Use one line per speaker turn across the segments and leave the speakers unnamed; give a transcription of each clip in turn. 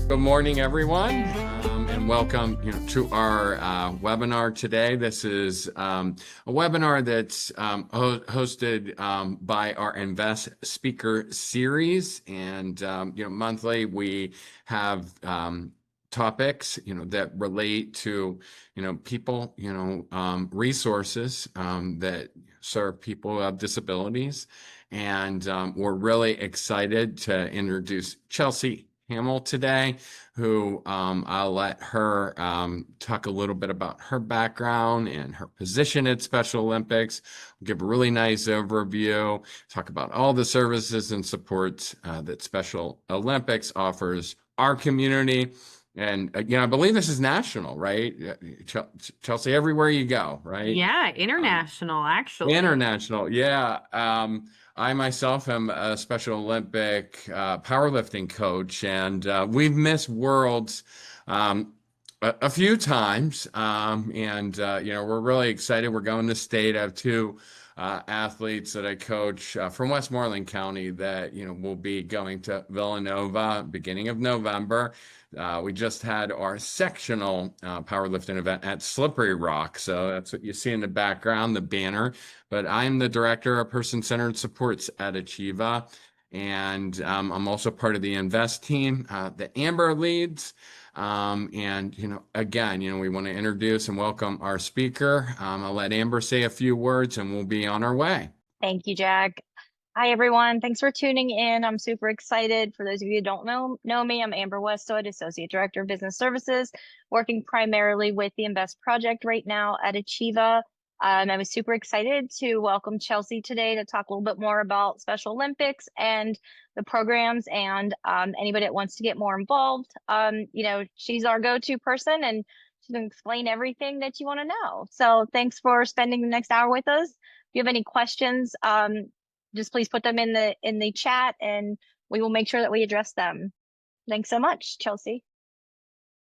Good morning, everyone, and welcome to our webinar today. This is a webinar that's hosted by our Invest Speaker Series, and monthly we have topics that relate to people, resources that serve people who have disabilities, and we're really excited to introduce Chelsea Hamill today, who I'll let her talk a little bit about her background and her position at Special Olympics. We'll give a really nice overview, talk about all the services and supports that Special Olympics offers our community. And I believe this is national, right? Chelsea, everywhere you go, right?
Yeah, international, actually.
International, yeah. I myself am a Special Olympic powerlifting coach, and we've missed worlds a few times. We're really excited. We're going to state. I have two athletes that I coach from Westmoreland County that will be going to Villanova beginning of November. We just had our sectional powerlifting event at Slippery Rock. So that's what you see in the background, the banner. But I'm the director of person-centered supports at Achieva. And I'm also part of the Invest team that Amber leads. Again, we want to introduce and welcome our speaker. I'll let Amber say a few words and we'll be on our way.
Thank you, Jack. Hi, everyone. Thanks for tuning in. I'm super excited. For those of you who don't know me, I'm Amber Westwood, Associate Director of Business Services, working primarily with the Invest Project right now at Achieva. I was super excited to welcome Chelsea today to talk a little bit more about Special Olympics and the programs, and anybody that wants to get more involved. She's our go-to person, and she's going to explain everything that you want to know. So thanks for spending the next hour with us. If you have any questions, just please put them in the chat, and we will make sure that we address them. Thanks so much, Chelsea.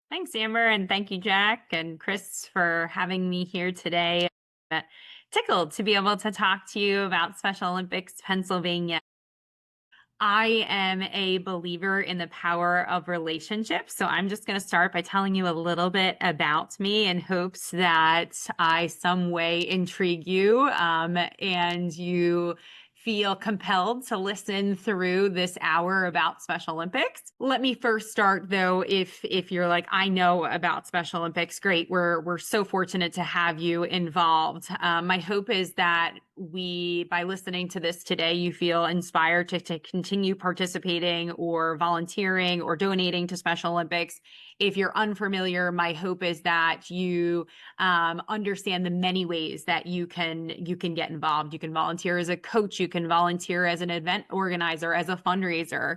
Thanks, Amber, and thank you, Jack and Chris, for having me here today. I'm tickled to be able to talk to you about Special Olympics Pennsylvania. I am a believer in the power of relationships, so I'm just going to start by telling you a little bit about me in hopes that I some way intrigue you and you feel compelled to listen through this hour about Special Olympics. Let me first start, though, if you're like, I know about Special Olympics, great. We're so fortunate to have you involved. My hope is that by listening to this today, you feel inspired to continue participating or volunteering or donating to Special Olympics. If you're unfamiliar, my hope is that you understand the many ways that you can get involved. You can volunteer as a coach, you can volunteer as an event organizer, as a fundraiser.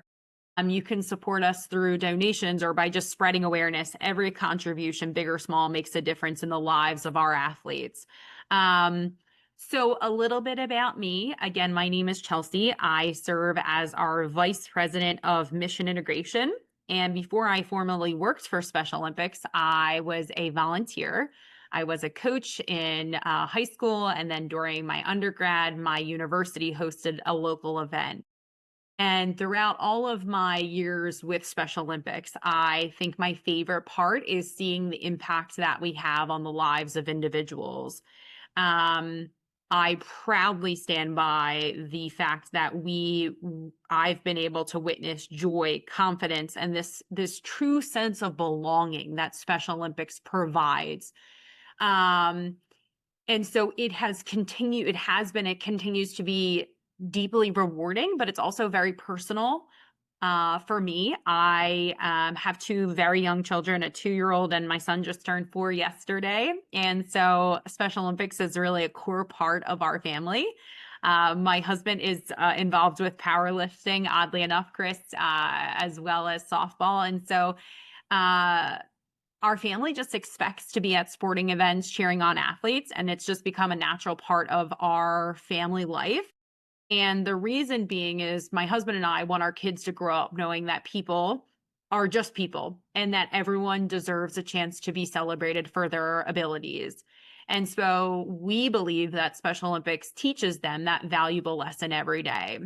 You can support us through donations or by just spreading awareness. Every contribution, big or small, makes a difference in the lives of our athletes. So a little bit about me. Again, my name is Chelsea. I serve as our Vice President of Mission Integration. And before I formally worked for Special Olympics, I was a volunteer. I was a coach in high school, and then during my undergrad, my university hosted a local event. And throughout all of my years with Special Olympics, I think my favorite part is seeing the impact that we have on the lives of individuals. I proudly stand by the fact that I've been able to witness joy, confidence, and this true sense of belonging that Special Olympics provides. And so it continues to be deeply rewarding, but it's also very personal. For me, I have two very young children, a 2-year-old, and my son just turned 4 yesterday. And so Special Olympics is really a core part of our family. My husband is involved with powerlifting, oddly enough, Chris, as well as softball. And so our family just expects to be at sporting events, cheering on athletes, and it's just become a natural part of our family life. And the reason being is my husband and I want our kids to grow up knowing that people are just people and that everyone deserves a chance to be celebrated for their abilities. And so we believe that Special Olympics teaches them that valuable lesson every day.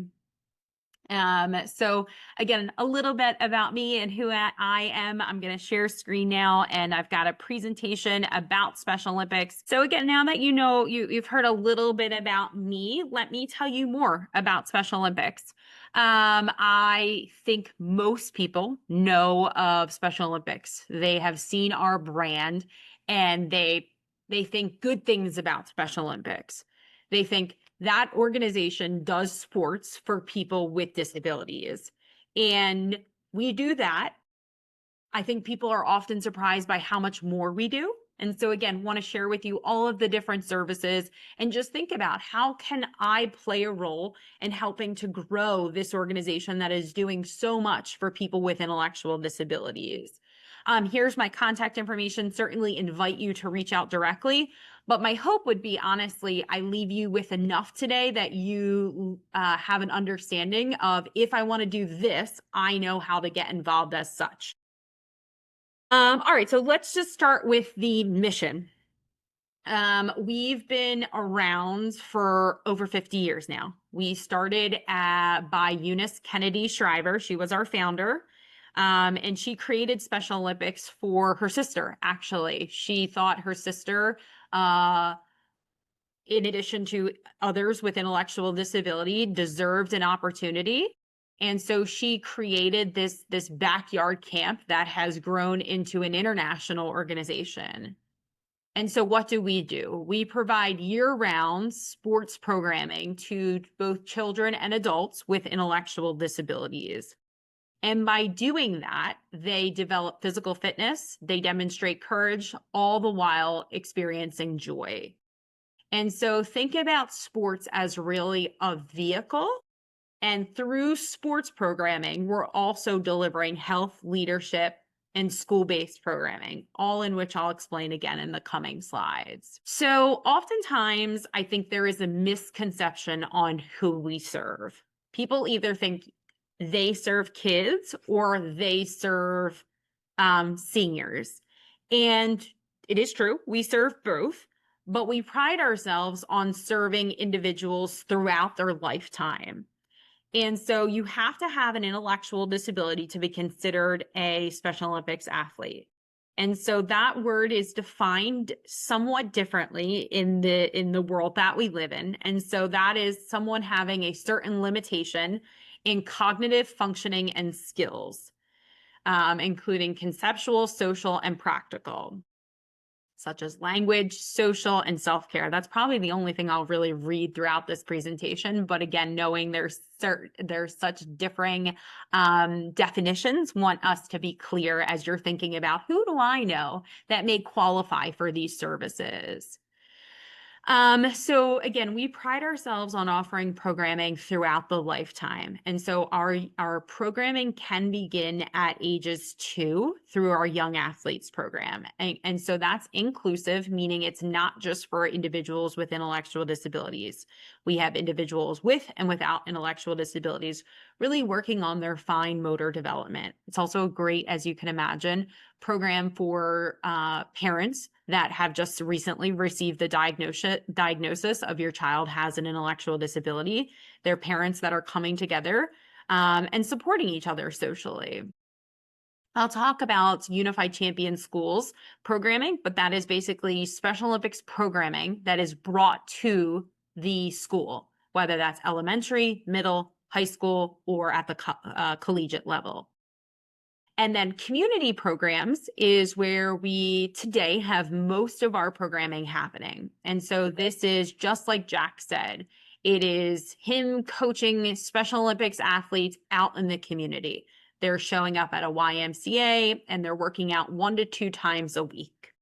So again, a little bit about me and who I am. I'm going to share screen now, and I've got a presentation about Special Olympics. So again, now that you know, you've heard a little bit about me, let me tell you more about Special Olympics. I think most people know of Special Olympics. They have seen our brand, and they think good things about Special Olympics. They think that organization does sports for people with disabilities. And we do that. I think people are often surprised by how much more we do. And so again, want to share with you all of the different services and just think about how can I play a role in helping to grow this organization that is doing so much for people with intellectual disabilities. Here's my contact information. Certainly invite you to reach out directly. But my hope would be, honestly, I leave you with enough today that you have an understanding of if I want to do this, I know how to get involved as such. All right, so let's just start with the mission. We've been around for over 50 years now. We started by Eunice Kennedy Shriver. She was our founder. And she created Special Olympics for her sister, actually. She thought her sister, in addition to others with intellectual disability, deserved an opportunity. And so she created this backyard camp that has grown into an international organization. And so what do? We provide year-round sports programming to both children and adults with intellectual disabilities. And by doing that, they develop physical fitness, they demonstrate courage, all the while experiencing joy. And so think about sports as really a vehicle. And through sports programming, we're also delivering health, leadership, and school-based programming, all in which I'll explain again in the coming slides. So oftentimes, I think there is a misconception on who we serve. People either think they serve kids or they serve seniors. And it is true, we serve both, but we pride ourselves on serving individuals throughout their lifetime. And so you have to have an intellectual disability to be considered a Special Olympics athlete. And so that word is defined somewhat differently in the world that we live in. And so that is someone having a certain limitation in cognitive functioning and skills, including conceptual, social, and practical, such as language, social, and self-care. That's probably the only thing I'll really read throughout this presentation. But again, knowing there's such differing definitions, want us to be clear as you're thinking about who do I know that may qualify for these services. So again, we pride ourselves on offering programming throughout the lifetime. And so our programming can begin at ages 2 through our Young Athletes program. And so that's inclusive, meaning it's not just for individuals with intellectual disabilities. We have individuals with and without intellectual disabilities really working on their fine motor development. It's also a great, as you can imagine, program for parents that have just recently received the diagnosis of your child has an intellectual disability. They're parents that are coming together and supporting each other socially. I'll talk about Unified Champion Schools programming, but that is basically Special Olympics programming that is brought to the school, whether that's elementary, middle, high school, or at the collegiate level. And then community programs is where we today have most of our programming happening. And so this is just like Jack said, it is him coaching Special Olympics athletes out in the community. They're showing up at a YMCA and they're working out 1 to 2 times a week.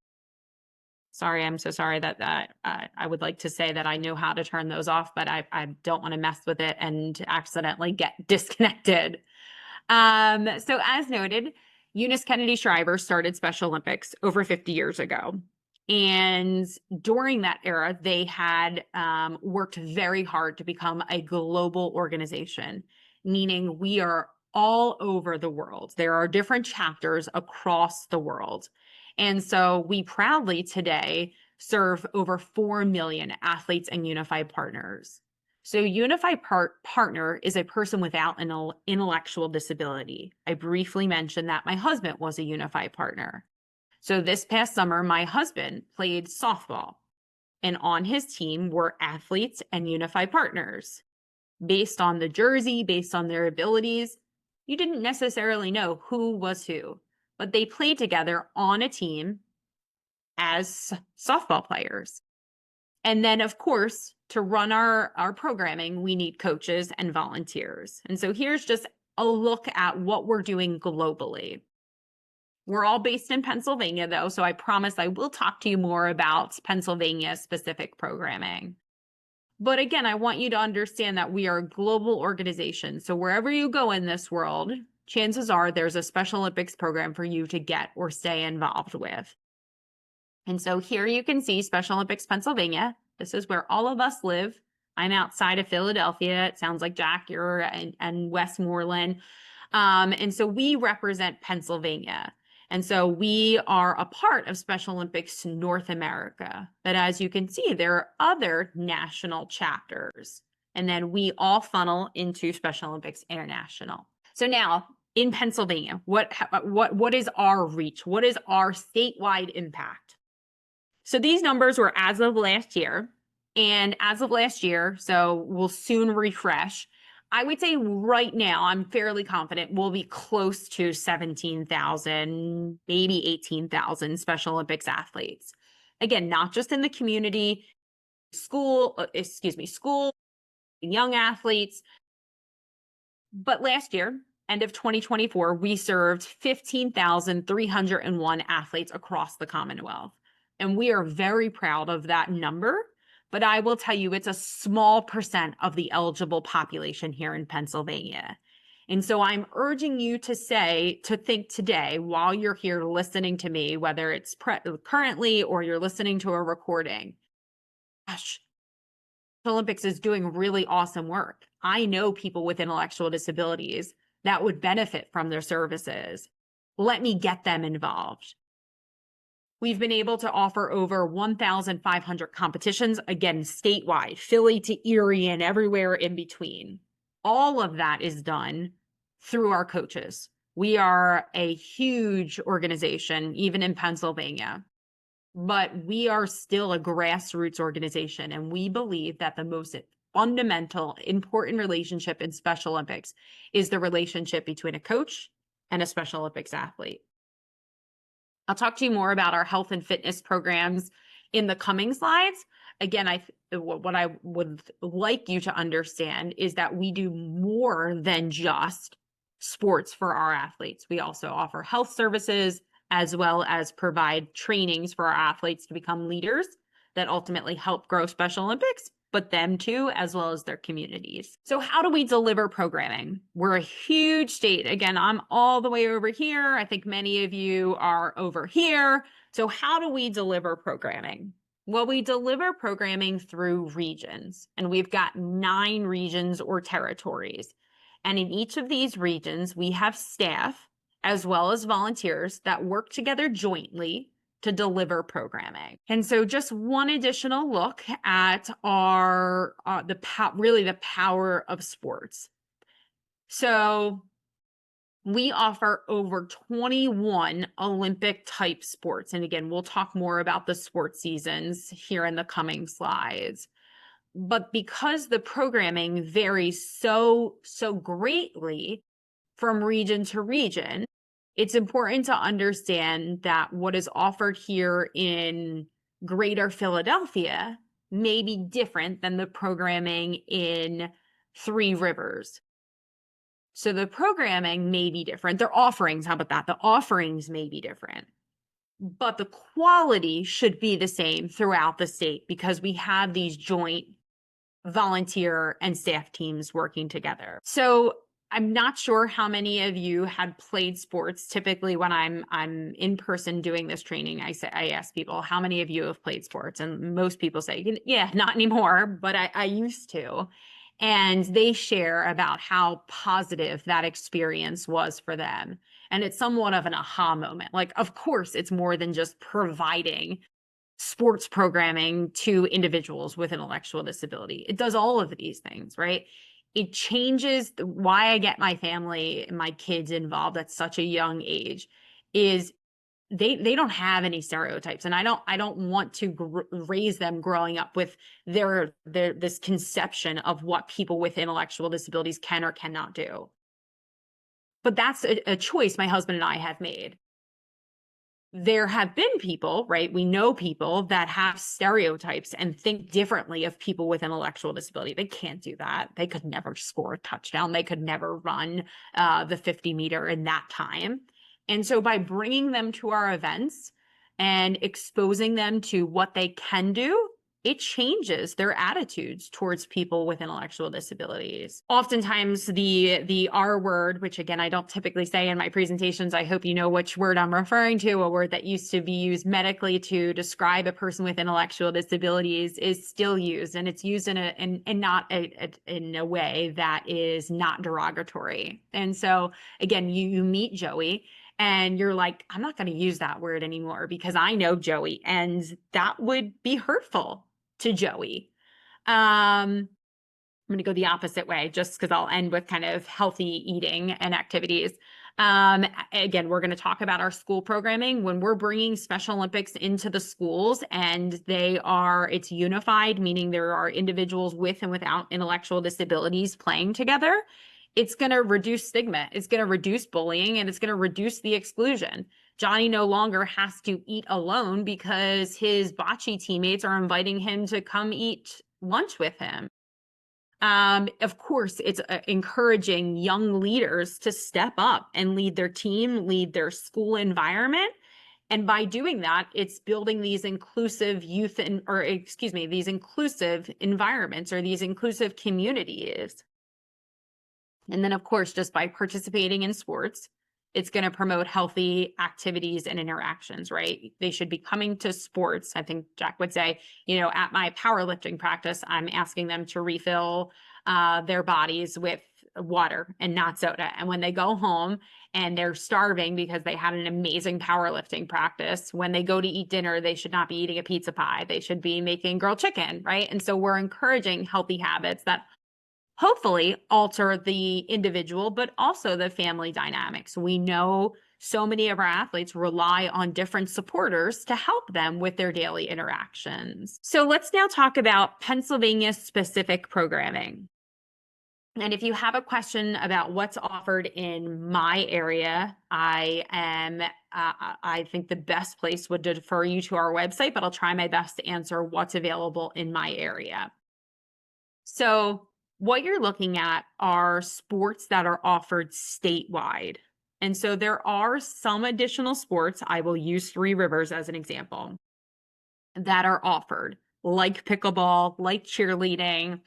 Sorry, I'm so sorry that I would like to say that I know how to turn those off, but I don't want to mess with it and accidentally get disconnected. So as noted, Eunice Kennedy Shriver started Special Olympics over 50 years ago. And during that era, they had worked very hard to become a global organization, meaning we are all over the world. There are different chapters across the world. And so we proudly today serve over 4 million athletes and unified partners. So Unified Partner is a person without an intellectual disability. I briefly mentioned that my husband was a Unified Partner. So this past summer, my husband played softball, and on his team were athletes and Unified Partners. Based on the jersey, based on their abilities, you didn't necessarily know who was who, but they played together on a team as softball players. And then, of course, to run our programming, we need coaches and volunteers. And so here's just a look at what we're doing globally. We're all based in Pennsylvania, though, so I promise I will talk to you more about Pennsylvania-specific programming. But again, I want you to understand that we are a global organization. So wherever you go in this world, chances are there's a Special Olympics program for you to get or stay involved with. And so here you can see Special Olympics Pennsylvania. This is where all of us live. I'm outside of Philadelphia. It sounds like Jack, you're and Westmoreland. And so we represent Pennsylvania. And so we are a part of Special Olympics North America. But as you can see, there are other national chapters. And then we all funnel into Special Olympics International. So now in Pennsylvania, what is our reach? What is our statewide impact? So these numbers were as of last year. And as of last year, so we'll soon refresh. I would say right now, I'm fairly confident we'll be close to 17,000, maybe 18,000 Special Olympics athletes. Again, not just in the community, school, young athletes. But last year, end of 2024, we served 15,301 athletes across the Commonwealth. And we are very proud of that number. But I will tell you, it's a small percent of the eligible population here in Pennsylvania. And so I'm urging you to think today while you're here listening to me, whether it's currently or you're listening to a recording, gosh, Olympics is doing really awesome work. I know people with intellectual disabilities that would benefit from their services. Let me get them involved. We've been able to offer over 1,500 competitions, again, statewide, Philly to Erie and everywhere in between. All of that is done through our coaches. We are a huge organization, even in Pennsylvania, but we are still a grassroots organization. And we believe that the most fundamental, important relationship in Special Olympics is the relationship between a coach and a Special Olympics athlete. I'll talk to you more about our health and fitness programs in the coming slides. Again, what I would like you to understand is that we do more than just sports for our athletes. We also offer health services as well as provide trainings for our athletes to become leaders that ultimately help grow Special Olympics, but them too, as well as their communities. So how do we deliver programming? We're a huge state. Again, I'm all the way over here. I think many of you are over here. So how do we deliver programming? Well, we deliver programming through regions, and we've got 9 regions or territories. And in each of these regions, we have staff as well as volunteers that work together jointly to deliver programming. And so just one additional look at our the power of sports. So we offer over 21 Olympic type sports. And again, we'll talk more about the sports seasons here in the coming slides. But because the programming varies so greatly from region to region, it's important to understand that what is offered here in Greater Philadelphia may be different than the programming in Three Rivers. So the programming may be different. Their offerings, how about that? The offerings may be different, but the quality should be the same throughout the state because we have these joint volunteer and staff teams working together. So I'm not sure how many of you had played sports. Typically when I'm in person doing this training, I ask people, how many of you have played sports? And most people say, yeah, not anymore, but I used to. And they share about how positive that experience was for them. And it's somewhat of an aha moment. Like, of course, it's more than just providing sports programming to individuals with intellectual disability. It does all of these things, right? It changes why I get my family and my kids involved at such a young age is they don't have any stereotypes, and I don't want to raise them growing up with their this conception of what people with intellectual disabilities can or cannot do. But that's a choice my husband and I have made. There have been people, right? We know people that have stereotypes and think differently of people with intellectual disability. They can't do that. They could never score a touchdown. They could never run the 50-meter in that time. And so by bringing them to our events and exposing them to what they can do, it changes their attitudes towards people with intellectual disabilities. Oftentimes the R word, which again, I don't typically say in my presentations, I hope you know which word I'm referring to, a word that used to be used medically to describe a person with intellectual disabilities is still used, and it's used in a way that is not derogatory. And so again, you meet Joey and you're like, I'm not going to use that word anymore because I know Joey, and that would be hurtful to Joey. I'm going to go the opposite way just because I'll end with kind of healthy eating and activities. Again, we're going to talk about our school programming. When we're bringing Special Olympics into the schools and it's unified, meaning there are individuals with and without intellectual disabilities playing together, it's going to reduce stigma, it's going to reduce bullying, and it's going to reduce the exclusion. Johnny no longer has to eat alone because his bocce teammates are inviting him to come eat lunch with him. Of course, it's encouraging young leaders to step up and lead their team, lead their school environment. And by doing that, it's building these inclusive these inclusive environments or these inclusive communities. And then, of course, just by participating in sports, it's going to promote healthy activities and interactions, right? They should be coming to sports. I think Jack would say, at my powerlifting practice, I'm asking them to refill their bodies with water and not soda. And when they go home and they're starving because they had an amazing powerlifting practice, when they go to eat dinner, they should not be eating a pizza pie. They should be making grilled chicken, right? And so we're encouraging healthy habits that hopefully alter the individual, but also the family dynamics. We know so many of our athletes rely on different supporters to help them with their daily interactions. So let's now talk about Pennsylvania specific programming. And if you have a question about what's offered in my area, I think the best place would defer you to our website, but I'll try my best to answer what's available in my area. So what you're looking at are sports that are offered statewide. And so there are some additional sports, I will use Three Rivers as an example, that are offered, like pickleball, like cheerleading,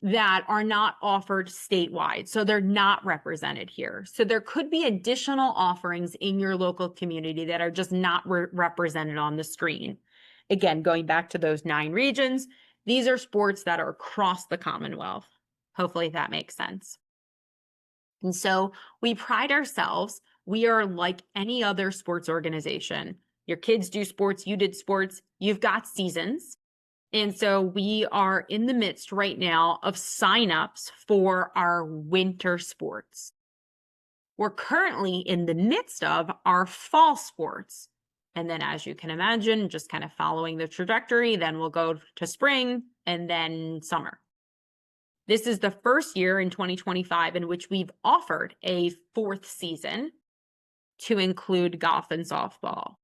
that are not offered statewide. So they're not represented here. So there could be additional offerings in your local community that are just not represented on the screen. Again, going back to those 9 regions, these are sports that are across the Commonwealth. Hopefully that makes sense. And so we pride ourselves. We are like any other sports organization. Your kids do sports, you did sports, you've got seasons. And so we are in the midst right now of signups for our winter sports. We're currently in the midst of our fall sports. And then, as you can imagine, just kind of following the trajectory, then we'll go to spring and then summer. This is the first year in 2025 in which we've offered a 4th season to include golf and softball.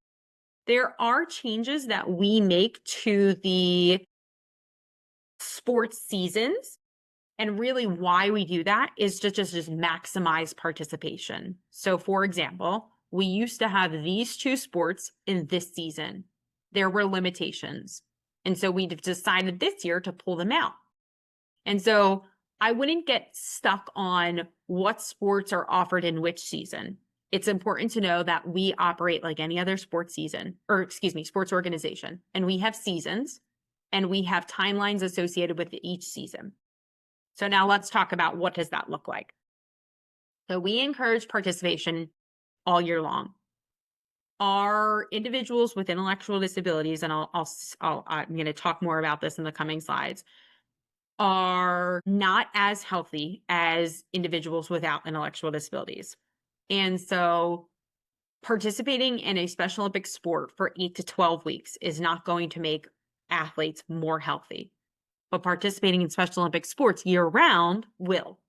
There are changes that we make to the sports seasons. And really why we do that is to just maximize participation. So for example, we used to have these 2 sports in this season. There were limitations. And so we decided this year to pull them out. And so I wouldn't get stuck on what sports are offered in which season. It's important to know that we operate like any other sports organization. And we have seasons and we have timelines associated with each season. So now let's talk about what does that look like. So we encourage participation all year long. are individuals with intellectual disabilities, and I'm going to talk more about this in the coming slides, are not as healthy as individuals without intellectual disabilities. And so participating in a Special Olympic sport for 8 to 12 weeks is not going to make athletes more healthy. But participating in Special Olympic sports year round will.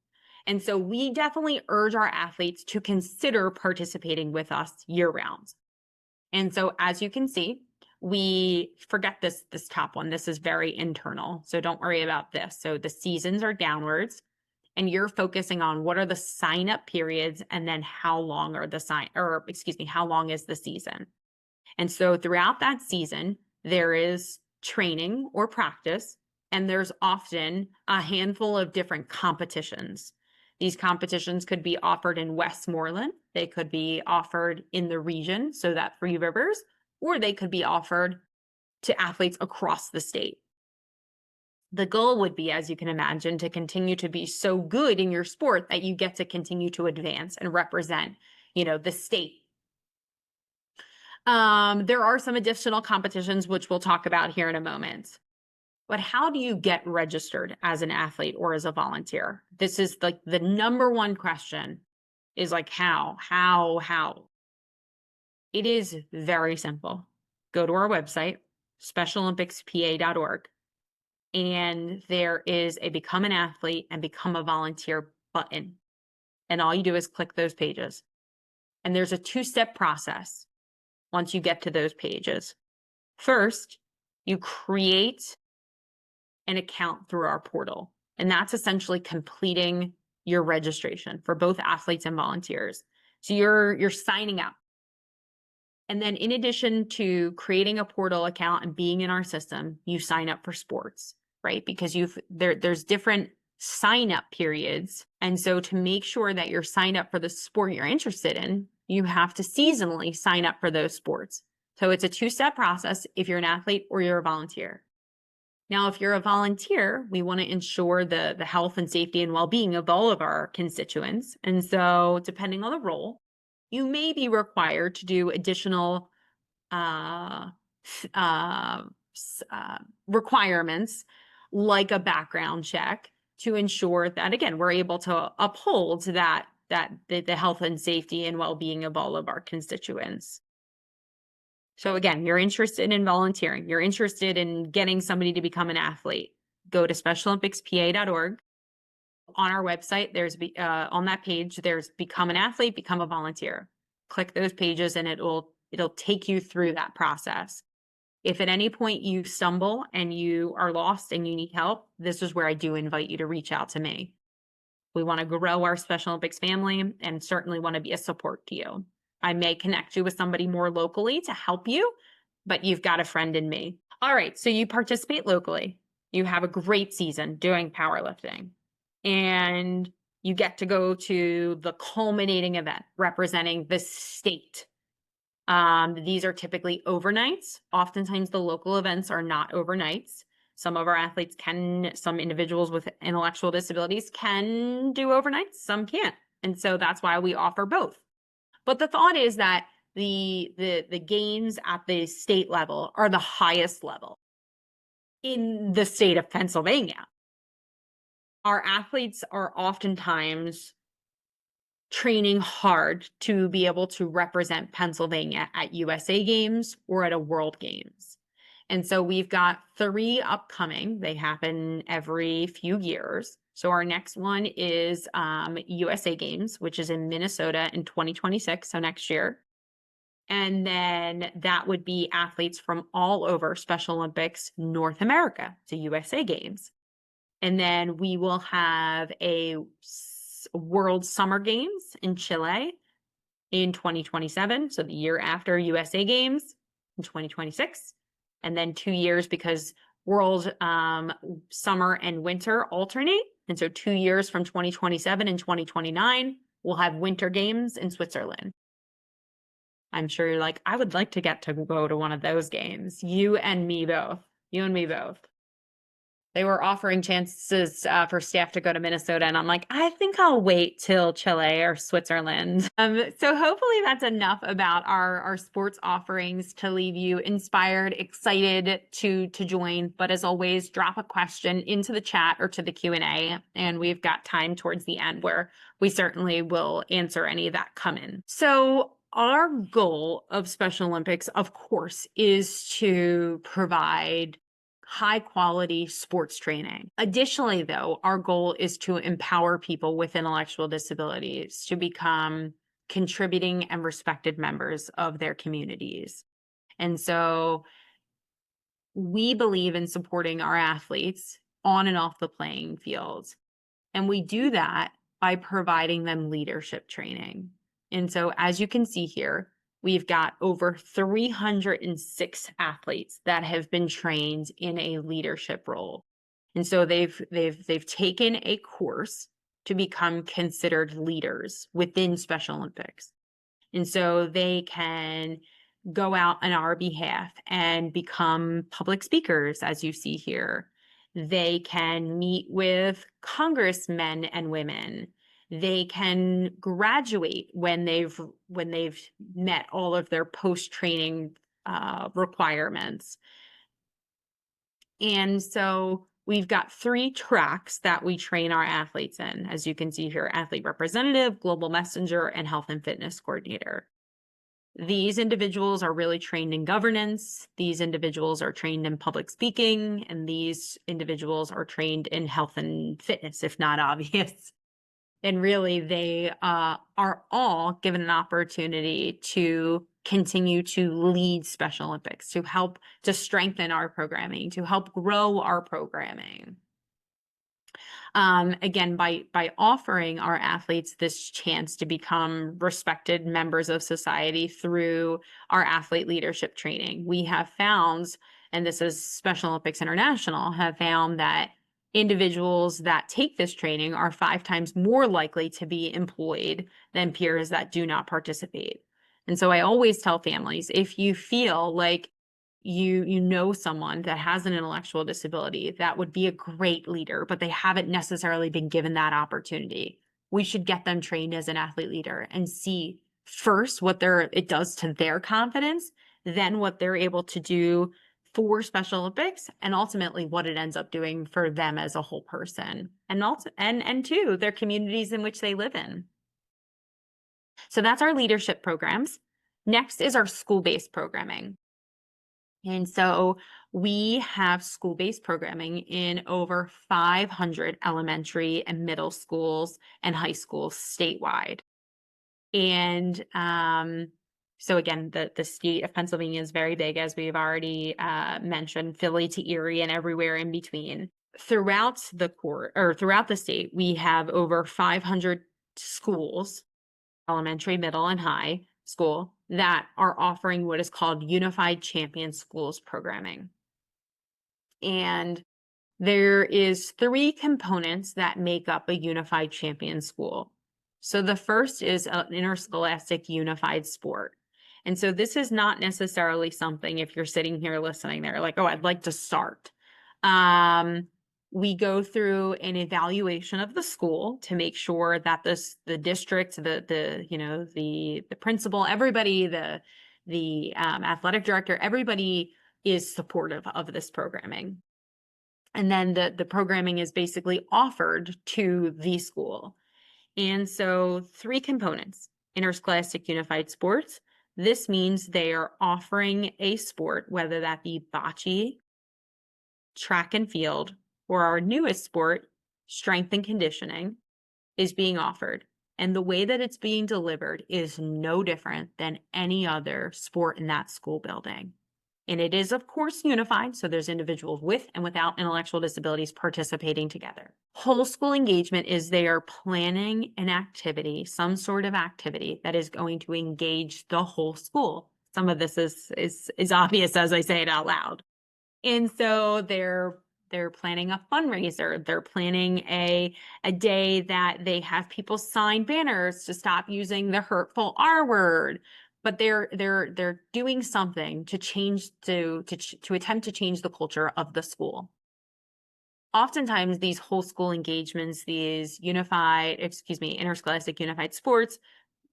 And so we definitely urge our athletes to consider participating with us year round. And so as you can see, we forget this top one. This is very internal. So don't worry about this. So the seasons are downwards, and you're focusing on what are the sign up periods and then how long are how long is the season. And so throughout that season, there is training or practice, and there's often a handful of different competitions. These competitions could be offered in Westmoreland, they could be offered in the region, so that Three Rivers, or they could be offered to athletes across the state. The goal would be, as you can imagine, to continue to be so good in your sport that you get to continue to advance and represent, the state. There are some additional competitions, which we'll talk about here in a moment. But how do you get registered as an athlete or as a volunteer? This is like the number one question is like, how? It is very simple. Go to our website, specialolympicspa.org, and there is a Become an Athlete and Become a Volunteer button. And all you do is click those pages. And there's a 2-step process once you get to those pages. First, you create an account through our portal. And that's essentially completing your registration for both athletes and volunteers. So you're signing up. And then in addition to creating a portal account and being in our system, you sign up for sports, right? Because there's different sign up periods. And so to make sure that you're signed up for the sport you're interested in, you have to seasonally sign up for those sports. So it's a 2-step process if you're an athlete or you're a volunteer. Now, if you're a volunteer, we want to ensure the health and safety and well-being of all of our constituents. And so depending on the role, you may be required to do additional requirements like a background check to ensure that, again, we're able to uphold the health and safety and well-being of all of our constituents. So again, you're interested in volunteering, you're interested in getting somebody to become an athlete, go to specialolympicspa.org. On our website, there's on that page, there's Become an Athlete, Become a Volunteer. Click those pages and it'll take you through that process. If at any point you stumble and you are lost and you need help, this is where I do invite you to reach out to me. We want to grow our Special Olympics family and certainly want to be a support to you. I may connect you with somebody more locally to help you, but you've got a friend in me. All right, so you participate locally. You have a great season doing powerlifting, and you get to go to the culminating event representing the state. These are typically overnights. Oftentimes the local events are not overnights. Some of our athletes some individuals with intellectual disabilities can do overnights, some can't. And so that's why we offer both. But the thought is that the games at the state level are the highest level in the state of Pennsylvania. Our athletes are oftentimes training hard to be able to represent Pennsylvania at USA Games or at a World Games. And so we've got 3 upcoming. They happen every few years. So our next one is USA Games, which is in Minnesota in 2026, so next year. And then that would be athletes from all over Special Olympics North America, so USA Games. And then we will have a World Summer Games in Chile in 2027, so the year after USA Games in 2026. And then 2 years because World Summer and Winter alternate. And so 2 years from 2027 and 2029, we'll have Winter Games in Switzerland. I'm sure you're like, I would like to get to go to one of those games. You and me both. They were offering chances for staff to go to Minnesota, and I'm like, I think I'll wait till Chile or Switzerland. So hopefully that's enough about our sports offerings to leave you inspired, excited to join. But as always, drop a question into the chat or to the Q&A, and we've got time towards the end where we certainly will answer any that come in. So our goal of Special Olympics, of course, is to provide high quality sports training. Additionally, though, our goal is to empower people with intellectual disabilities to become contributing and respected members of their communities. And so we believe in supporting our athletes on and off the playing field. And we do that by providing them leadership training. And so as you can see here, we've got over 306 athletes that have been trained in a leadership role. And so they've taken a course to become considered leaders within Special Olympics. And so they can go out on our behalf and become public speakers, as you see here. They can meet with congressmen and women. They can graduate when they've met all of their post-training requirements. And so we've got 3 tracks that we train our athletes in, as you can see here: athlete representative, global messenger, and health and fitness coordinator. These individuals are really trained in governance. These individuals are trained in public speaking, and these individuals are trained in health and fitness, if not obvious. And really, they are all given an opportunity to continue to lead Special Olympics, to help to strengthen our programming, to help grow our programming. Again, by offering our athletes this chance to become respected members of society through our athlete leadership training, we have found, and this is Special Olympics International, have found that individuals that take this training are 5 times more likely to be employed than peers that do not participate. And so I always tell families, if you feel like you know someone that has an intellectual disability that would be a great leader, but they haven't necessarily been given that opportunity, we should get them trained as an athlete leader and see first what it does to their confidence, then what they're able to do for Special Olympics, and ultimately what it ends up doing for them as a whole person, and also and two, their communities in which they live in. So that's our leadership programs. Next is our school-based programming. And so we have school-based programming in over 500 elementary and middle schools and high schools statewide. And so again, the state of Pennsylvania is very big, as we've already mentioned, Philly to Erie and everywhere in between. Throughout the state, we have over 500 schools, elementary, middle, and high school, that are offering what is called Unified Champion Schools programming. And there is 3 components that make up a Unified Champion School. So the first is an interscholastic unified sport. And so this is not necessarily something, if you're sitting here listening there, like, oh, I'd like to start. We go through an evaluation of the school to make sure that the district, the principal, everybody, the athletic director, everybody is supportive of this programming. And then the programming is basically offered to the school. And so 3 components: interscholastic unified sports. This means they are offering a sport, whether that be bocce, track and field, or our newest sport, strength and conditioning, is being offered. And the way that it's being delivered is no different than any other sport in that school building. And it is, of course, unified, so there's individuals with and without intellectual disabilities participating together. Whole school engagement is they are planning an activity, some sort of activity that is going to engage the whole school. Some of this is obvious as I say it out loud. And so they're planning a fundraiser. They're planning a day that they have people sign banners to stop using the hurtful R word. But they're doing something to change to attempt to change the culture of the school. oftentimes these whole school engagements, these interscholastic unified sports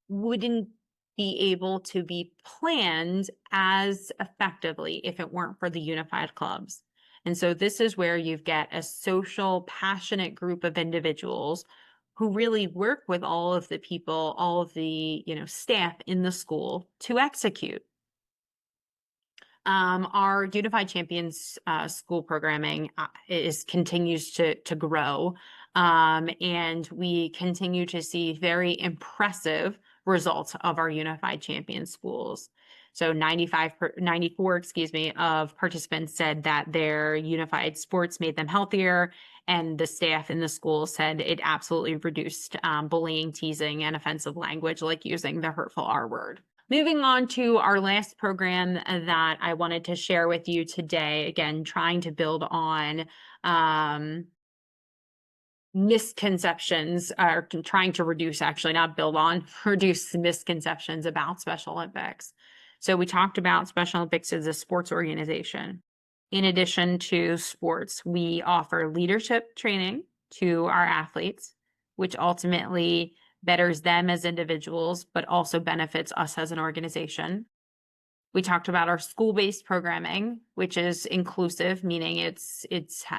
wouldn't be able to be planned as effectively if it weren't for the unified clubs. And so this is where you get a social, passionate group of individuals who really work with all of the people, all of the, staff in the school to execute. Our Unified Champions school programming continues to grow, and we continue to see very impressive results of our Unified Champions schools. So 94, of participants said that their unified sports made them healthier, and the staff in the school said it absolutely reduced bullying, teasing, and offensive language, like using the hurtful R word. Moving on to our last program that I wanted to share with you today, again, trying to build on misconceptions, or trying to reduce, actually, not build on, reduce misconceptions about Special Olympics. So we talked about Special Olympics as a sports organization. In addition to sports, we offer leadership training to our athletes, which ultimately betters them as individuals, but also benefits us as an organization. We talked about our school-based programming, which is inclusive, meaning it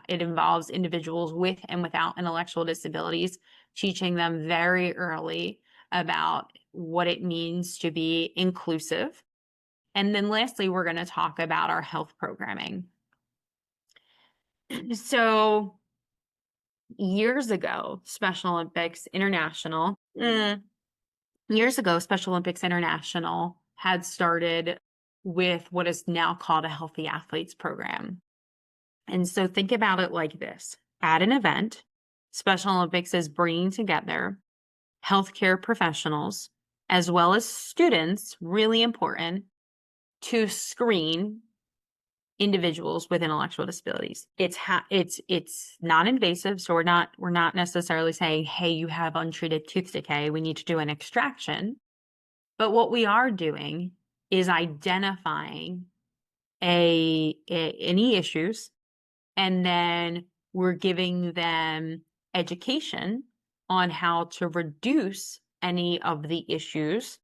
involves individuals with and without intellectual disabilities, teaching them very early about what it means to be inclusive. And then lastly, we're going to talk about our health programming. So years ago, Special Olympics International had started with what is now called a Healthy Athletes program. And so think about it like this. At an event, Special Olympics is bringing together healthcare professionals as well as students, really important, to screen individuals with intellectual disabilities. It's non-invasive, so we're not necessarily saying, hey, you have untreated tooth decay, we need to do an extraction. But what we are doing is identifying any issues, and then we're giving them education on how to reduce any of the issues,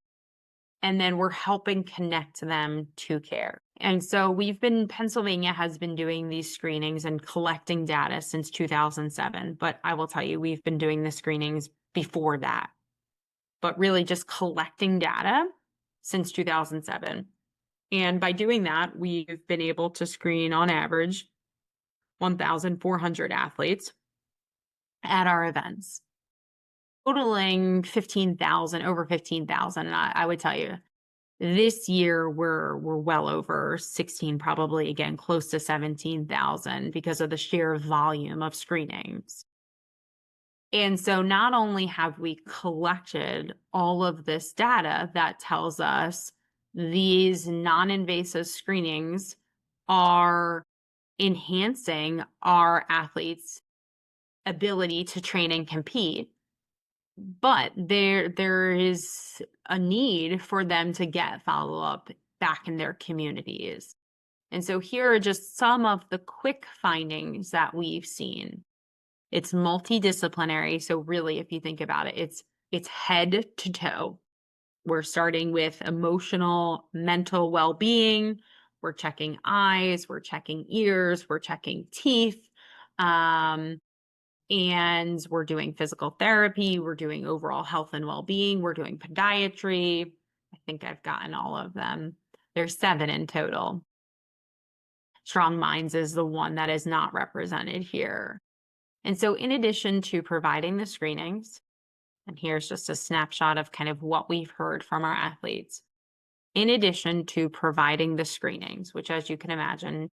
and then we're helping connect them to care. And so Pennsylvania has been doing these screenings and collecting data since 2007, but I will tell you, we've been doing the screenings before that, but really just collecting data since 2007. And by doing that, we've been able to screen on average 1,400 athletes at our events, totaling over 15,000. And I would tell you, this year we're well over 16, probably again close to 17,000 because of the sheer volume of screenings. And so not only have we collected all of this data that tells us these non-invasive screenings are enhancing our athletes' ability to train and compete, but there is a need for them to get follow-up back in their communities. And so here are just some of the quick findings that we've seen. It's multidisciplinary. So really, if you think about it, it's head to toe. We're starting with emotional, mental well-being. We're checking eyes, we're checking ears, we're checking teeth. And we're doing physical therapy, we're doing overall health and well-being, we're doing podiatry. I think I've gotten all of them. There's 7 in total. Strong Minds is the one that is not represented here. And so in addition to providing the screenings, and here's just a snapshot of kind of what we've heard from our athletes. In addition to providing the screenings, which, as you can imagine,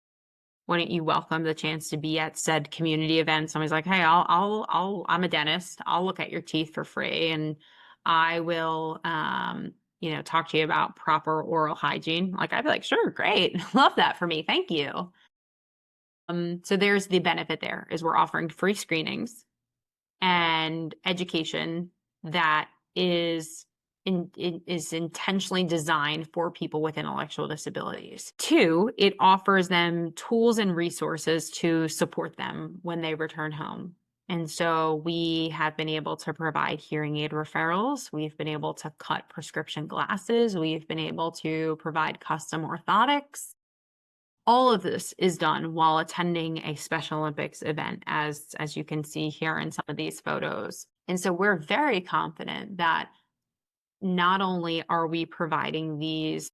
wouldn't you welcome the chance to be at said community event? Somebody's like, hey, I'm a dentist. I'll look at your teeth for free, and I will, talk to you about proper oral hygiene. Like, I'd be like, sure, great. Love that for me. Thank you. So there's the benefit there, is we're offering free screenings and education that is is intentionally designed for people with intellectual disabilities. 2, it offers them tools and resources to support them when they return home. And so we have been able to provide hearing aid referrals. We've been able to cut prescription glasses. We've been able to provide custom orthotics. All of this is done while attending a Special Olympics event, as you can see here in some of these photos. And so we're very confident that not only are we providing these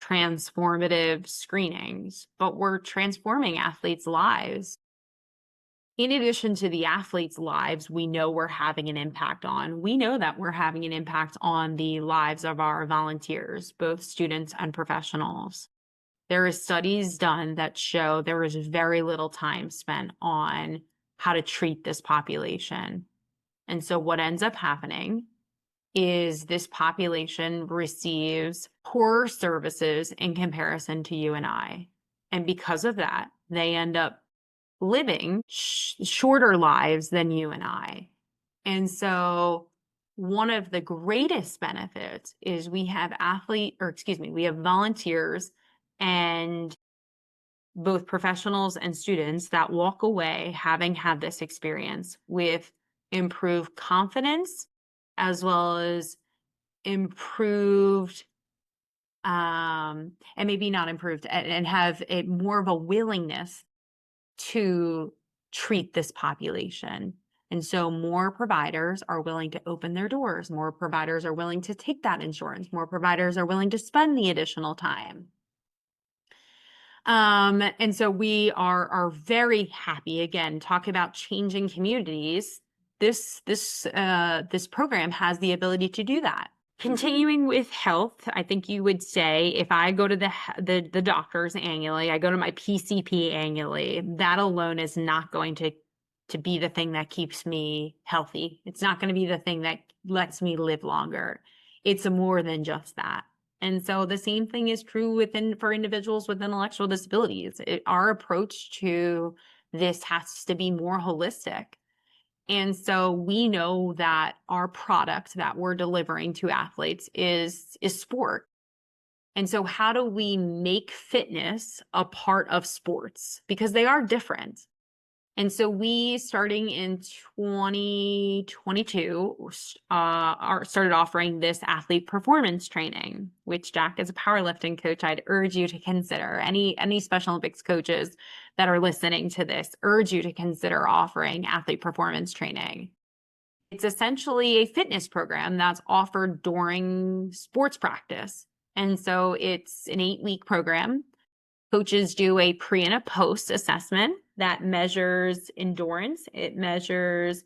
transformative screenings, but we're transforming athletes' lives. In addition to the athletes' lives, we know we're having an impact on. We know that we're having an impact on the lives of our volunteers, both students and professionals. There is studies done that show there is very little time spent on how to treat this population. And so what ends up happening is this population receives poorer services in comparison to you and I. And because of that, they end up living shorter lives than you and I. And so one of the greatest benefits is we have we have volunteers and both professionals and students that walk away having had this experience with improved confidence as well as improved and maybe not improved and have a more of a willingness to treat this population. And so more providers are willing to open their doors, more providers are willing to take that insurance, more providers are willing to spend the additional time. And so we are very happy, again, talk about changing communities. This program has the ability to do that. Continuing with health, I think you would say if I go to the doctors annually, I go to my PCP annually, that alone is not going to be the thing that keeps me healthy. It's not going to be the thing that lets me live longer. It's more than just that. And so the same thing is true for individuals with intellectual disabilities. Our approach to this has to be more holistic. And so we know that our product that we're delivering to athletes is sport. And so how do we make fitness a part of sports? Because they are different. And so we, starting in 2022, started offering this athlete performance training, which, Jack, as a powerlifting coach, I'd urge you to consider. Any Special Olympics coaches that are listening to this, urge you to consider offering athlete performance training. It's essentially a fitness program that's offered during sports practice. And so it's an 8-week program. Coaches do a pre and a post assessment that measures endurance, it measures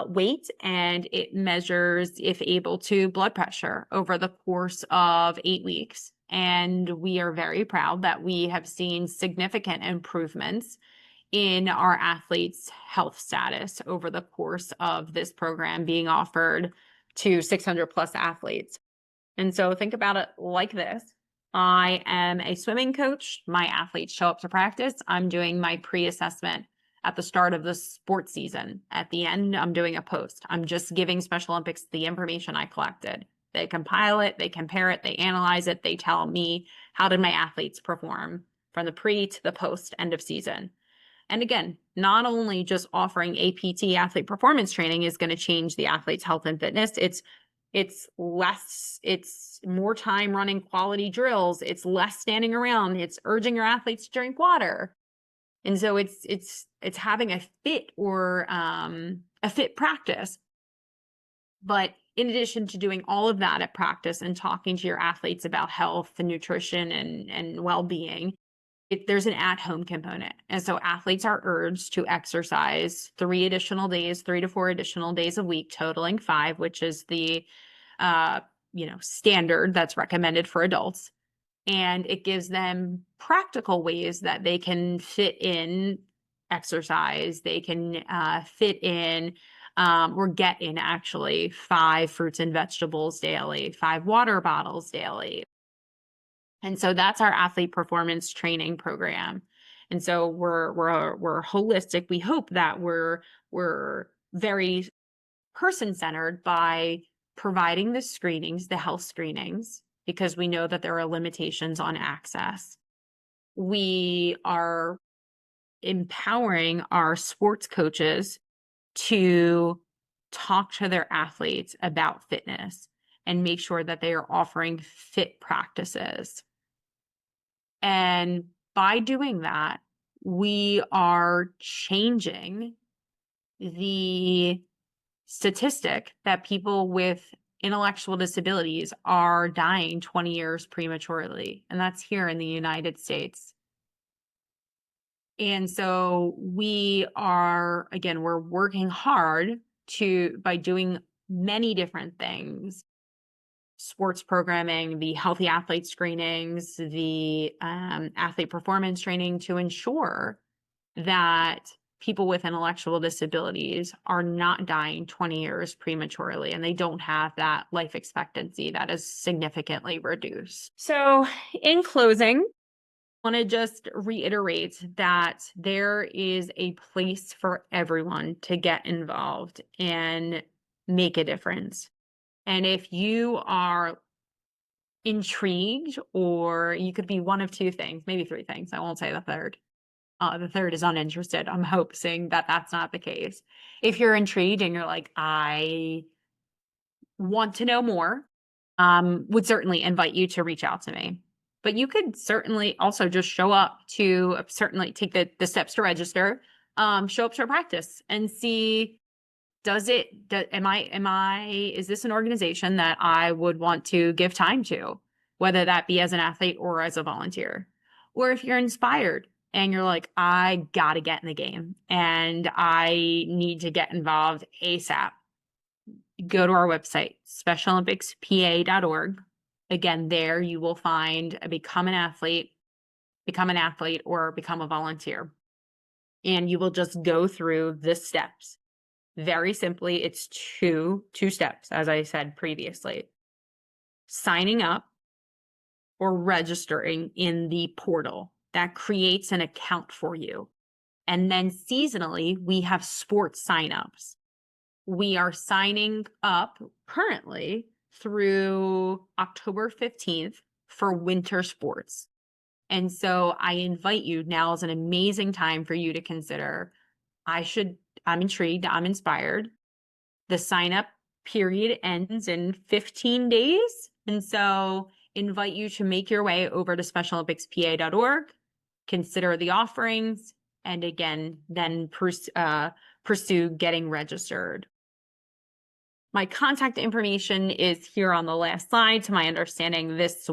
weight, and it measures, if able to, blood pressure over the course of 8 weeks. And we are very proud that we have seen significant improvements in our athletes' health status over the course of this program being offered to 600 plus athletes. And so think about it like this. I am a swimming coach. My athletes show up to practice. I'm doing my pre-assessment at the start of the sports season. At the end, I'm doing a post. I'm just giving Special Olympics the information I collected. They compile it, they compare it, they analyze it, they tell me, how did my athletes perform from the pre to the post end of season. And again, not only just offering APT, athlete performance training, is going to change the athlete's health and fitness, it's more time running quality drills. It's less standing around. It's urging your athletes to drink water. And so it's having a fit or a fit practice. But in addition to doing all of that at practice and talking to your athletes about health and nutrition and well-being, there's an at-home component. And so athletes are urged to exercise 3 to 4 additional days a week, totaling 5, which is the standard that's recommended for adults. And it gives them practical ways that they can fit in exercise. They can fit in or get in, actually, 5 fruits and vegetables daily, 5 water bottles daily. And so that's our athlete performance training program. And so we're holistic. We hope that we're very person-centered by providing the screenings, the health screenings, because we know that there are limitations on access. We are empowering our sports coaches to talk to their athletes about fitness and make sure that they are offering fit practices. And by doing that, we are changing the statistic that people with intellectual disabilities are dying 20 years prematurely. And that's here in the United States. And so we are, again, we're working hard by doing many different things: sports programming, the healthy athlete screenings, the athlete performance training, to ensure that people with intellectual disabilities are not dying 20 years prematurely, and they don't have that life expectancy that is significantly reduced. So in closing, I want to just reiterate that there is a place for everyone to get involved and make a difference. And if you are intrigued, or you could be one of two things, maybe three things, I won't say the third. The third is uninterested. I'm hoping that that's not the case. If you're intrigued and you're like, I want to know more, would certainly invite you to reach out to me. But you could certainly also just show up to certainly take the steps to register, show up to a practice and see, is this an organization that I would want to give time to, whether that be as an athlete or as a volunteer? Or if you're inspired and you're like, I got to get in the game and I need to get involved ASAP, go to our website, specialolympicspa.org. Again, there you will find a become an athlete, or become a volunteer. And you will just go through the steps. Very simply, it's two steps, as I said previously: signing up or registering in the portal that creates an account for you. And then seasonally, we have sports signups. We are signing up currently through October 15th for winter sports. And so I invite you, now is an amazing time for you to consider, I'm intrigued, I'm inspired. The sign up period ends in 15 days. And so invite you to make your way over to specialolympicspa.org, consider the offerings, and again, then pursue getting registered. My contact information is here on the last slide. To my understanding, this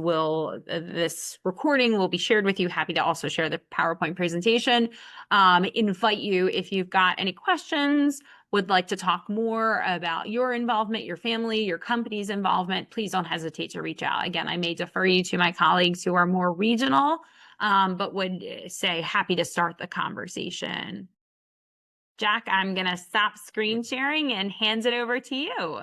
recording will be shared with you. Happy to also share the PowerPoint presentation. Invite you, if you've got any questions, would like to talk more about your involvement, your family, your company's involvement, please don't hesitate to reach out. Again, I may defer you to my colleagues who are more regional, but would say happy to start the conversation. Jack, I'm going to stop screen sharing and hand it over to you.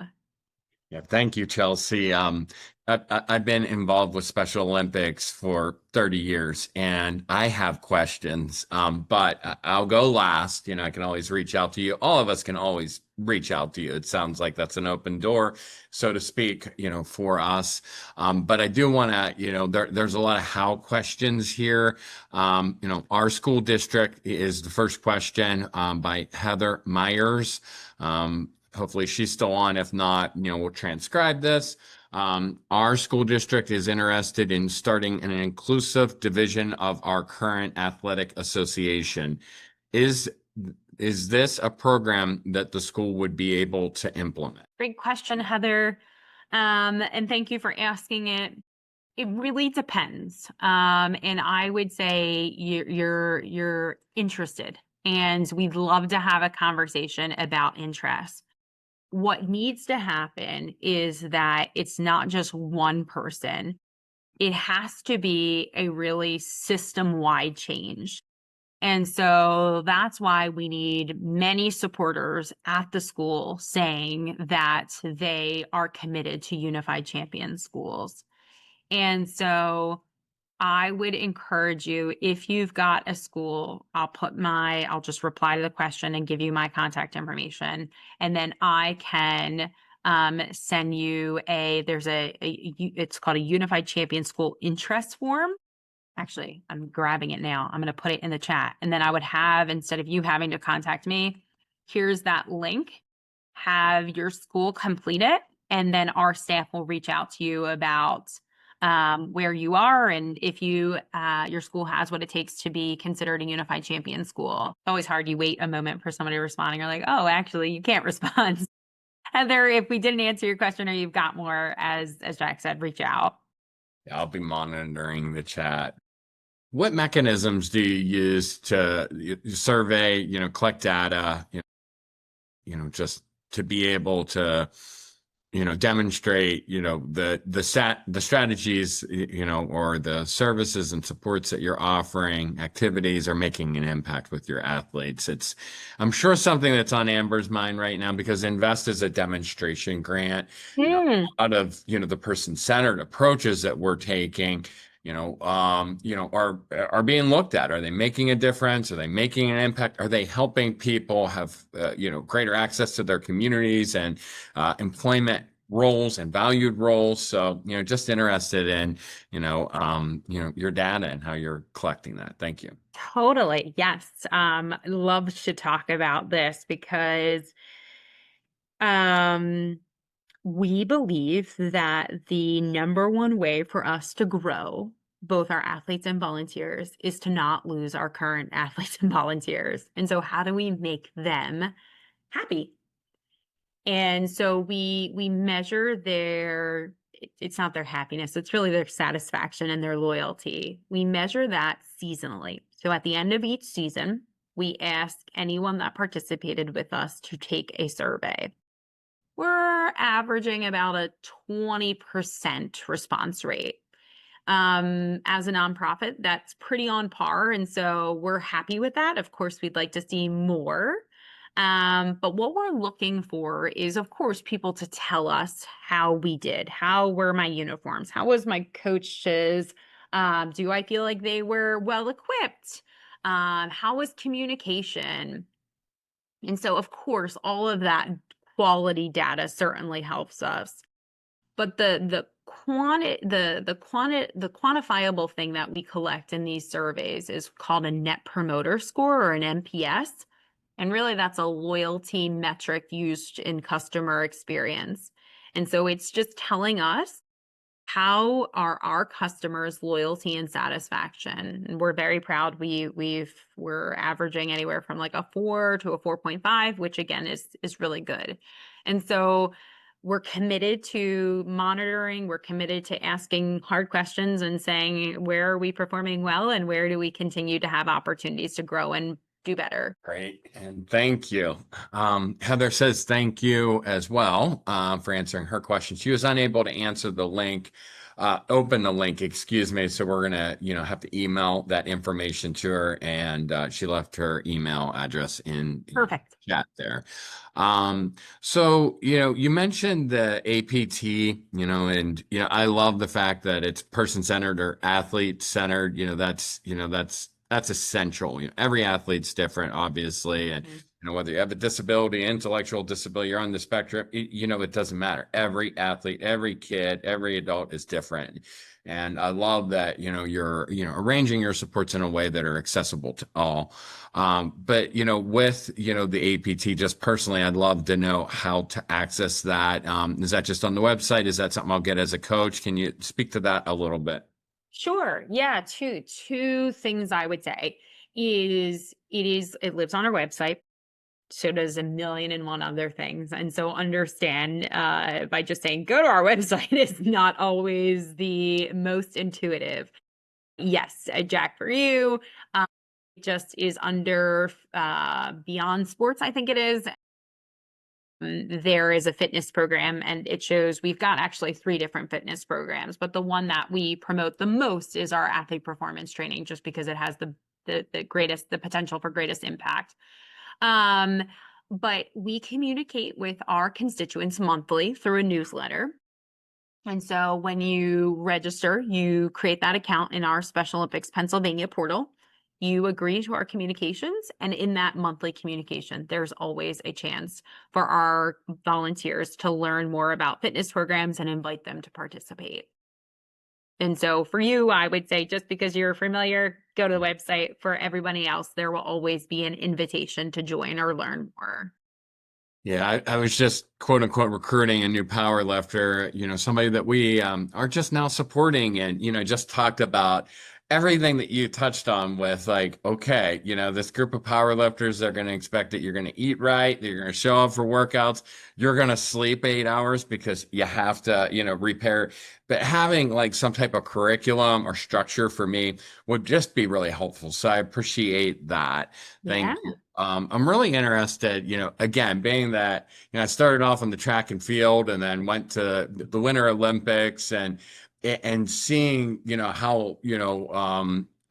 Yeah, thank you, Chelsea. I've been involved with Special Olympics for 30 years, and I have questions, but I'll go last. I can always reach out to you. All of us can always reach out to you. It sounds like that's an open door, so to speak, for us. But I do want to, there's a lot of how questions here. Our school district is the first question by Heather Myers. Hopefully she's still on. If not, we'll transcribe this. Our school district is interested in starting an inclusive division of our current athletic association. Is this a program that the school would be able to implement?
Great question, Heather. And thank you for asking it. It really depends. And I would say you're interested, and we'd love to have a conversation about interest. What needs to happen is that it's not just one person. It has to be a really system-wide change. And so that's why we need many supporters at the school saying that they are committed to Unified Champion Schools. And so I would encourage you, if you've got a school, I'll just reply to the question and give you my contact information. And then I can send you it's called a Unified Champion School Interest Form. Actually, I'm grabbing it now. I'm going to put it in the chat. And then I would have, instead of you having to contact me, here's that link. Have your school complete it. And then our staff will reach out to you about where you are and if your school has what it takes to be considered a Unified Champion school. It's always hard. You wait a moment for somebody to respond and you're like, oh, actually, you can't respond. Heather, if we didn't answer your question or you've got more, as Jack said, reach out.
Yeah, I'll be monitoring the chat. What mechanisms do you use to survey, collect data, just to be able to, demonstrate, the strategies, or the services and supports that you're offering, activities are making an impact with your athletes? It's, I'm sure, something that's on Amber's mind right now, because Invest is a demonstration grant. Out of, the person-centered approaches that we're taking, are being looked at. Are they making a difference? Are they making an impact? Are they helping people have, greater access to their communities and employment roles and valued roles? So, just interested in, your data and how you're collecting that. Thank you.
Totally. Yes. Love to talk about this because we believe that the number one way for us to grow both our athletes and volunteers is to not lose our current athletes and volunteers. And so how do we make them happy? And so we measure it's not their happiness, it's really their satisfaction and their loyalty. We measure that seasonally. So at the end of each season, we ask anyone that participated with us to take a survey. We're averaging about a 20% response rate. As a nonprofit, that's pretty on par. And so we're happy with that. Of course, we'd like to see more. But what we're looking for is, of course, people to tell us how we did. How were my uniforms? How was my coaches? Do I feel like they were well equipped? How was communication? And so, of course, all of that quality data certainly helps us. But the quantifiable thing that we collect in these surveys is called a Net Promoter Score, or an NPS. And really, that's a loyalty metric used in customer experience. And so it's just telling us how are our customers' loyalty and satisfaction. And we're very proud. We're averaging anywhere from like a 4 to a 4.5, which again is really good. And so we're committed to monitoring. We're committed to asking hard questions and saying, where are we performing well and where do we continue to have opportunities to grow and do better?
Great. And thank you. Heather says thank you as well for answering her question. She was unable to answer the link, open the link, excuse me. So we're going to, have to email that information to her. And she left her email address in
Perfect
chat there. So, you mentioned the APT, and, I love the fact that it's person-centered or athlete-centered. That's essential. Every athlete's different, obviously. And, whether you have a disability, intellectual disability, you're on the spectrum, it doesn't matter. Every athlete, every kid, every adult is different. And I love that, you're, arranging your supports in a way that are accessible to all. But, with, the APT, just personally, I'd love to know how to access that. Is that just on the website? Is that something I'll get as a coach? Can you speak to that a little bit?
Sure. Yeah. Two things I would say is it lives on our website. So does a million and one other things. And so understand by just saying go to our website is not always the most intuitive. Yes, Jack, for you, it just is under Beyond Sports, I think it is. There is a fitness program, and it shows we've got actually 3 different fitness programs, but the one that we promote the most is our athlete performance training, just because it has the potential for greatest impact. But we communicate with our constituents monthly through a newsletter. And so when you register, you create that account in our Special Olympics Pennsylvania portal. you agree to our communications, and in that monthly communication, there's always a chance for our volunteers to learn more about fitness programs and invite them to participate. And so for you, I would say just because you're familiar, go to the website. For everybody else, there will always be an invitation to join or learn more.
Yeah, I was just quote unquote recruiting a new power lifter, somebody that we are just now supporting, and, just talked about everything that you touched on with like, okay, this group of power lifters, they're going to expect that you're going to eat right, that you're going to show up for workouts, you're going to sleep 8 hours because you have to, repair. But having like some type of curriculum or structure for me would just be really helpful. So I appreciate that.
Yeah.
Thank you. I'm really interested, again, being that, I started off on the track and field and then went to the Winter Olympics and seeing, how,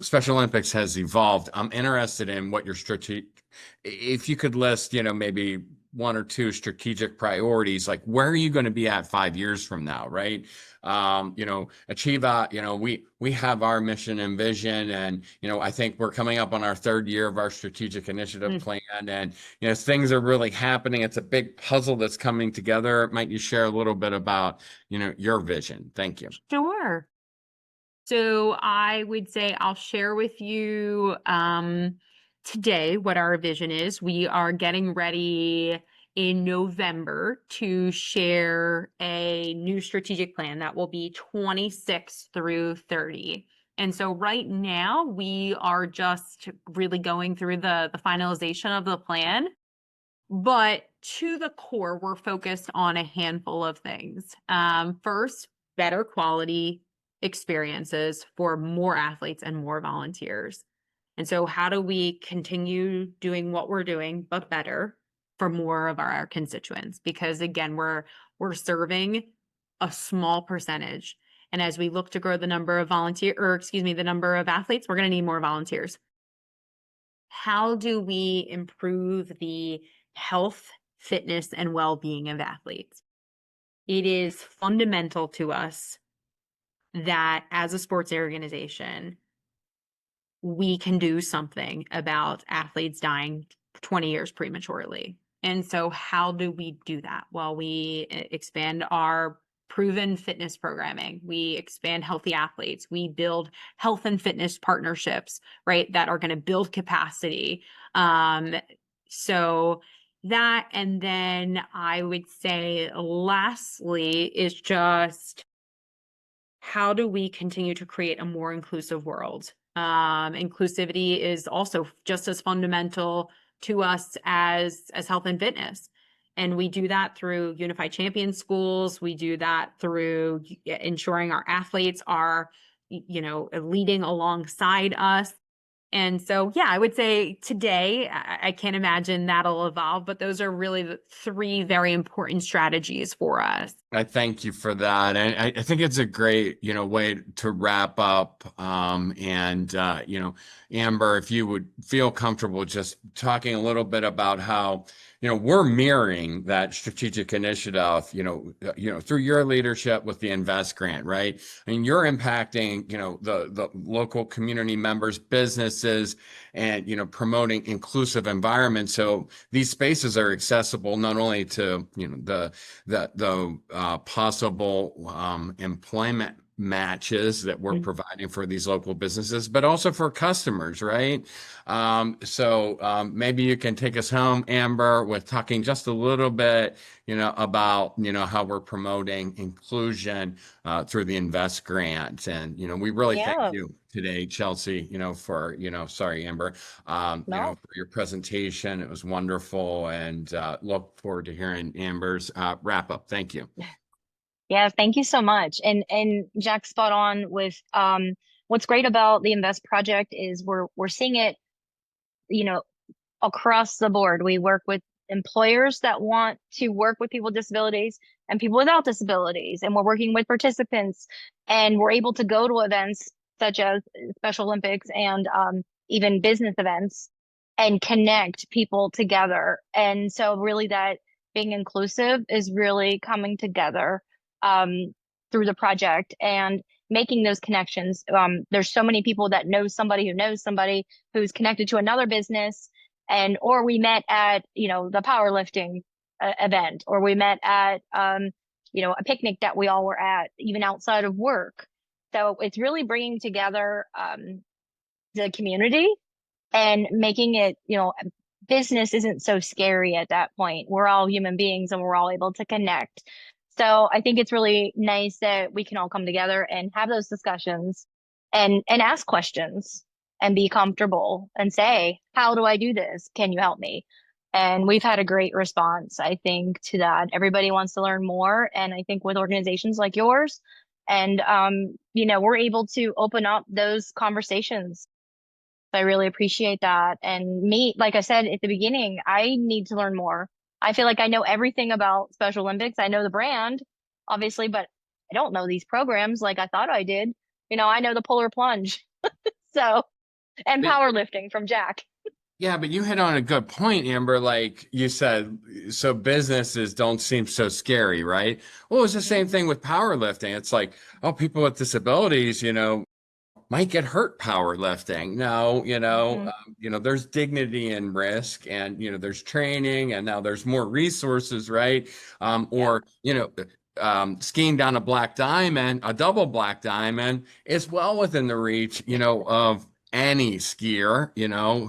Special Olympics has evolved. I'm interested in what your strategic, if you could list, maybe one or two strategic priorities, like where are you going to be at 5 years from now, right? Achieva, we have our mission and vision, and, I think we're coming up on our 3rd year of our strategic initiative plan, and, things are really happening. It's a big puzzle that's coming together. Might you share a little bit about, your vision? Thank you.
Sure. So I would say I'll share with you today what our vision is. We are getting ready in November to share a new strategic plan that will be 26 through 30. And so right now we are just really going through the finalization of the plan. But to the core, we're focused on a handful of things. First, better quality experiences for more athletes and more volunteers. And so how do we continue doing what we're doing, but better for more of our constituents? Because again, we're serving a small percentage. And as we look to grow the number of the number of athletes, we're going to need more volunteers. How do we improve the health, fitness, and well-being of athletes? It is fundamental to us that as a sports organization, we can do something about athletes dying 20 years prematurely. And so how do we do that? Well, we expand our proven fitness programming. We expand healthy athletes. We build health and fitness partnerships, right, that are going to build capacity. So that, and then I would say lastly is just how do we continue to create a more inclusive world? Inclusivity is also just as fundamental to us as health and fitness. And we do that through Unified Champion Schools. We do that through ensuring our athletes are, leading alongside us. And so, yeah, I would say today, I can't imagine that'll evolve, but those are really the 3 very important strategies for us.
I thank you for that. And I think it's a great, way to wrap up. Amber, if you would feel comfortable just talking a little bit about how, we're mirroring that strategic initiative, through your leadership with the Invest Grant, right? I mean, you're impacting, the local community members, businesses, and, promoting inclusive environments. So these spaces are accessible not only to, the possible employment matches that we're providing for these local businesses, but also for customers, right? So maybe you can take us home, Amber, with talking just a little bit, about, how we're promoting inclusion through the Invest Grant. And, we really thank you today, Chelsea, for, sorry, Amber,
No.
for your presentation. It was wonderful, and look forward to hearing Amber's wrap up. Thank you.
Yeah, thank you so much. And Jack's spot on with what's great about the Invest project is we're seeing it, across the board. We work with employers that want to work with people with disabilities and people without disabilities. And we're working with participants, and we're able to go to events such as Special Olympics and even business events and connect people together. And so really that being inclusive is really coming together. through the project and making those connections. There's so many people that knows somebody who's connected to another business, or we met at, the powerlifting event, or we met at, a picnic that we all were at, even outside of work. So it's really bringing together the community and making it, business isn't so scary at that point. We're all human beings and we're all able to connect. So I think it's really nice that we can all come together and have those discussions and ask questions and be comfortable and say, how do I do this? Can you help me? And we've had a great response, I think, to that. Everybody wants to learn more. And I think with organizations like yours, and we're able to open up those conversations. I really appreciate that. And me, like I said at the beginning, I need to learn more. I feel like I know everything about Special Olympics. I know the brand, obviously, but I don't know these programs like I thought I did. I know the polar plunge. So, and
But-
powerlifting from Jack.
Yeah, but you hit on a good point, Amber. Like you said, so businesses don't seem so scary, right? Well, it's the same thing with powerlifting. It's like, oh, people with disabilities, might get hurt powerlifting. No, there's dignity and risk, and there's training, and now there's more resources, right? Or skiing down a black diamond, a double black diamond, is well within the reach, of any skier,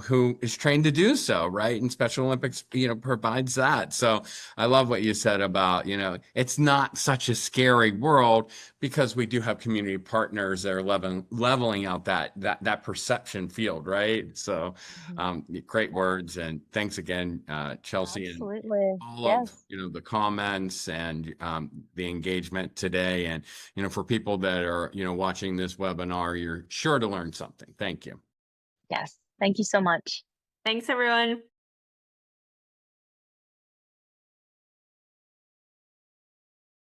who is trained to do so, right? And Special Olympics, provides that. So I love what you said about, it's not such a scary world because we do have community partners that are leveling out that perception field, right? So great words, and thanks again, Chelsea,
Absolutely.
and all of
Yes.
the comments and the engagement today. And for people that are watching this webinar, you're sure to learn something. Thank you.
Yes. Thank you so much.
Thanks, everyone.